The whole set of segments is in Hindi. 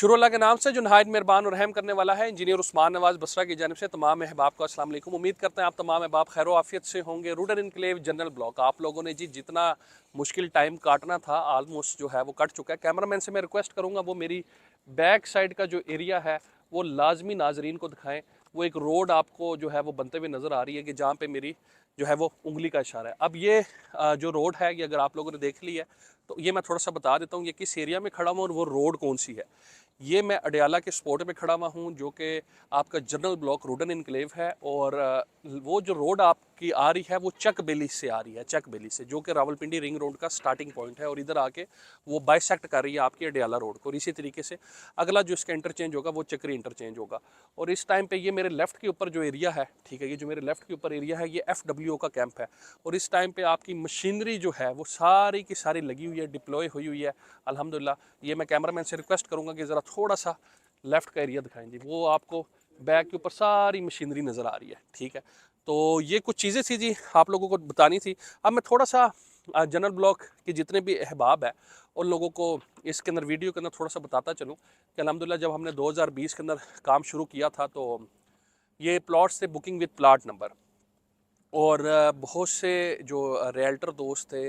शुरुल्लाह के नाम से जो नहायत मेहरबान और रहम करने वाला है। इंजीनियर उस्मान नवाज बसरा की जानिब से तमाम अहबाब को अस्सलाम वालेकुम। उम्मीद करते हैं आप तमाम अहबाब खैर आफियत से होंगे। रूडन इनक्लेव जनरल ब्लॉक आप लोगों ने जी जितना मुश्किल टाइम काटना था आलमोस्ट जो है वो कट चुका है। कैमरामैन से मैं रिक्वेस्ट करूँगा वो मेरी बैक साइड का जो एरिया है वो लाजमी नाजरीन को दिखाएं। वो एक रोड आपको जो है वो बनते हुए नज़र आ रही है कि जहाँ पे मेरी जो है वो उंगली का इशारा है। अब ये जो रोड है ये अगर आप लोगों ने देख ली है तो ये मैं थोड़ा सा बता देता हूँ ये किस एरिया में खड़ा हूँ और वो रोड कौन सी है। ये मैं अडयाला के स्पॉट पे खड़ा हुआ हूँ जो कि आपका जनरल ब्लॉक रूडन इनक्लेव है। और वो जो रोड आपकी आ रही है वो चक बेली से आ रही है, चक बेली से, जो कि रावलपिंडी रिंग रोड का स्टार्टिंग पॉइंट है। और इधर आके वो बाइसेक्ट कर रही है आपकी अडयाला रोड को। और इसी तरीके से अगला जो इसका इंटरचेंज होगा वो चक्री इंटरचेंज होगा। और इस टाइम पे ये मेरे लेफ्ट के ऊपर जो एरिया है, ठीक है, ये जो मेरे लेफ्ट के ऊपर एरिया है ये FWO का कैंप है। और इस टाइम पे आपकी मशीनरी जो है वो सारी की सारी लगी हुई है, डिप्लॉय हुई है अल्हम्दुलिल्लाह। ये मैं कैमरामैन से रिक्वेस्ट करूँगा कि ज़रा थोड़ा सा लेफ़्ट का एरिया दिखाएं जी। वो आपको बैक के ऊपर सारी मशीनरी नज़र आ रही है, ठीक है। तो ये कुछ चीज़ें थी जी आप लोगों को बतानी थी। अब मैं थोड़ा सा जनरल ब्लॉक के जितने भी अहबाब है उन लोगों को इसके अंदर वीडियो के अंदर थोड़ा सा बताता चलूँ कि अल्हम्दुलिल्लाह जब हमने 2020 के अंदर काम शुरू किया था तो ये प्लॉट्स थे बुकिंग विद प्लाट नंबर। और बहुत से जो रियल्टर दोस्त थे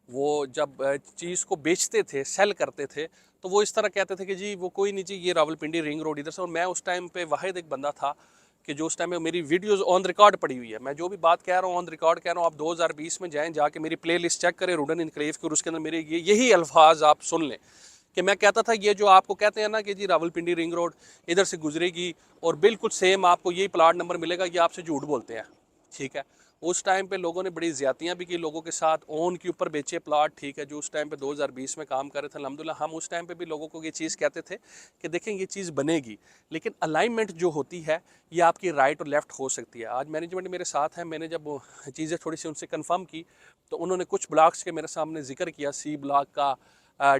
वो जब चीज़ को बेचते थे, सेल करते थे, तो वो इस तरह कहते थे कि जी वो कोई नहीं जी, ये रावलपिंडी रिंग रोड इधर से। और मैं उस टाइम पे वाहिद एक बंदा था कि जो उस टाइम में मेरी वीडियोस ऑन रिकॉर्ड पड़ी हुई है। मैं जो भी बात कह रहा हूँ ऑन रिकॉर्ड कह रहा हूँ। आप 2020 में जाएँ, जाके मेरी प्ले लिस्ट चेक करें रूडन इनक्लेव की, और उसके अंदर मेरे यही अल्फाज आप सुन लें कि मैं कहता था ये जो आपको कहते हैं ना कि जी रावलपिंडी रिंग रोड इधर से गुजरेगी और बिल्कुल सेम आपको यही प्लाट नंबर मिलेगा, ये आपसे झूठ बोलते हैं, ठीक है। उस टाइम पे लोगों ने बड़ी ज़्यादतियाँ भी की लोगों के साथ, ओन के ऊपर बेचे प्लाट, ठीक है, जो उस टाइम पे 2020 में काम कर रहे थे। अल्हम्दुलिल्लाह हम उस टाइम पे भी लोगों को ये चीज़ कहते थे कि देखें ये चीज़ बनेगी, लेकिन अलाइनमेंट जो होती है ये आपकी राइट और लेफ़्ट हो सकती है। आज मैनेजमेंट मेरे साथ है, मैंने जब चीज़ें थोड़ी सी उनसे कन्फर्म की तो उन्होंने कुछ ब्लॉक्स के मेरे सामने जिक्र किया, C ब्लॉक का,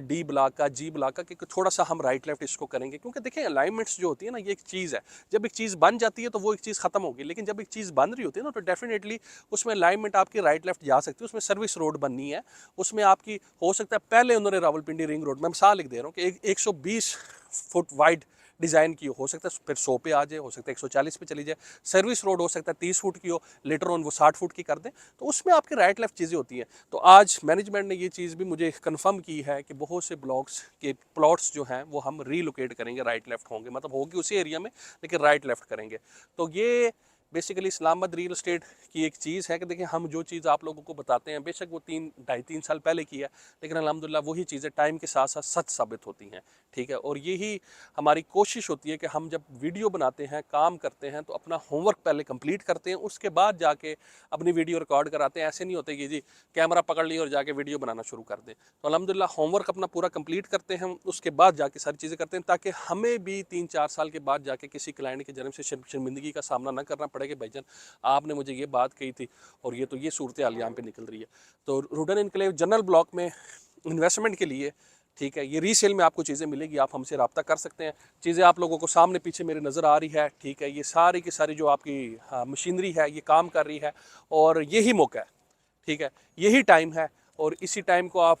D ब्लॉक का, G ब्लॉक का, कि थोड़ा सा हम राइट लेफ्ट इसको करेंगे। क्योंकि देखें अलाइनमेंट्स जो होती है ना ये एक चीज़ है, जब एक चीज़ बन जाती है तो वो एक चीज़ खत्म होगी, लेकिन जब एक चीज़ बन रही होती है ना तो डेफिनेटली उसमें अलाइनमेंट आपकी राइट लेफ्ट जा सकती है। उसमें सर्विस रोड बननी है, उसमें आपकी हो सकता है पहले उन्होंने रावलपिंडी रिंग रोड, मैं मिसाल लिख दे रहा हूँ कि 120 फुट वाइड डिज़ाइन की हो सकता है फिर 100 पे आ जाए, हो सकता है 140 पे चली जाए। सर्विस रोड हो सकता है 30 फुट की हो, लेटर ऑन वो 60 फुट की कर दें, तो उसमें आपके राइट लेफ्ट चीज़ें होती हैं। तो आज मैनेजमेंट ने ये चीज़ भी मुझे कंफर्म की है कि बहुत से ब्लॉक्स के प्लॉट्स जो हैं वो हम रीलोकेट करेंगे, राइट लेफ्ट होंगे, मतलब होगी उसी एरिया में लेकिन राइट लेफ्ट करेंगे। तो ये बेसिकली इस्लामाबाद रियल एस्टेट की एक चीज़ है कि देखिए हम जो चीज़ आप लोगों को बताते हैं बेशक वो 3 साल पहले की है, लेकिन अल्हम्दुलिल्लाह वही चीज़ें टाइम के साथ साथ सच साबित होती हैं, ठीक है। और यही हमारी कोशिश होती है कि हम जब वीडियो बनाते हैं, काम करते हैं, तो अपना होमवर्क पहले कंप्लीट करते हैं, उसके बाद जाके अपनी वीडियो रिकॉर्ड कराते हैं। ऐसे नहीं होते कि जी कैमरा पकड़ लिया और जाके वीडियो बनाना शुरू कर दें। तो अल्हम्दुलिल्लाह होमवर्क अपना पूरा कंप्लीट करते हैं, उसके बाद जाके सारी चीज़ें करते हैं, ताकि हमें भी 3-4 साल के बाद जाके किसी क्लाइंट की जन्म से शर्मिंदगी का सामना ना करना पड़े कि भाईजान आपने मुझे ये बात कही थी और ये सूरत हाल यहाँ पे निकल रही है। तो रूडन इनक्लेव जनरल ब्लॉक में इन्वेस्टमेंट के लिए, ठीक है, ये रीसेल में आपको चीज़ें मिलेगी, आप हमसे रब्ता कर सकते हैं। चीज़ें आप लोगों को सामने पीछे मेरे नज़र आ रही है, ठीक है, ये सारी की सारी जो आपकी मशीनरी है ये काम कर रही है और यही मौका है, ठीक है, यही टाइम है। और इसी टाइम को आप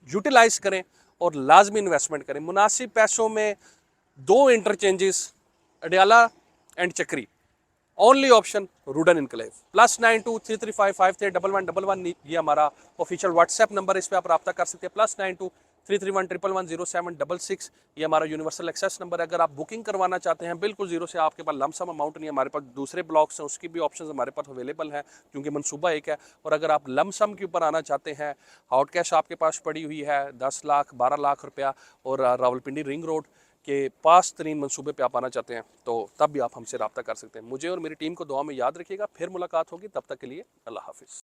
यूटिलाइज करें और लाजमी इन्वेस्टमेंट करें। मुनासिब पैसों में 2 इंटरचेंजेस अडयाला एंड चक्री, ओनली ऑप्शन रूडन इनक्लेव। +9233553111 ये हमारा ऑफिशियल व्हाट्सएप नंबर है, इस पर आप रब्ता कर सकते हैं। +9233110766 ये हमारा यूनिवर्सल एक्सेस नंबर है। अगर आप बुकिंग करवाना चाहते हैं बिल्कुल जीरो से, आपके पास लमसम अमाउंट नहीं है, हमारे पास दूसरे ब्लॉक्स हैं उसकी भी ऑप्शन हमारे पास अवेलेबल है क्योंकि मनसूबा एक है। और अगर आप लमसम के ऊपर आना चाहते हैं, हॉट कैश आपके पास पड़ी हुई है 10 लाख 12 लाख रुपया, और रावलपिंडी रिंग रोड के पास तरीन मनसूबे पे आप आना चाहते हैं, तो तब भी आप हमसे रब्ता कर सकते हैं। मुझे और मेरी टीम को दुआ में याद रखिएगा। फिर मुलाकात होगी, तब तक के लिए अल्लाह हाफिज़।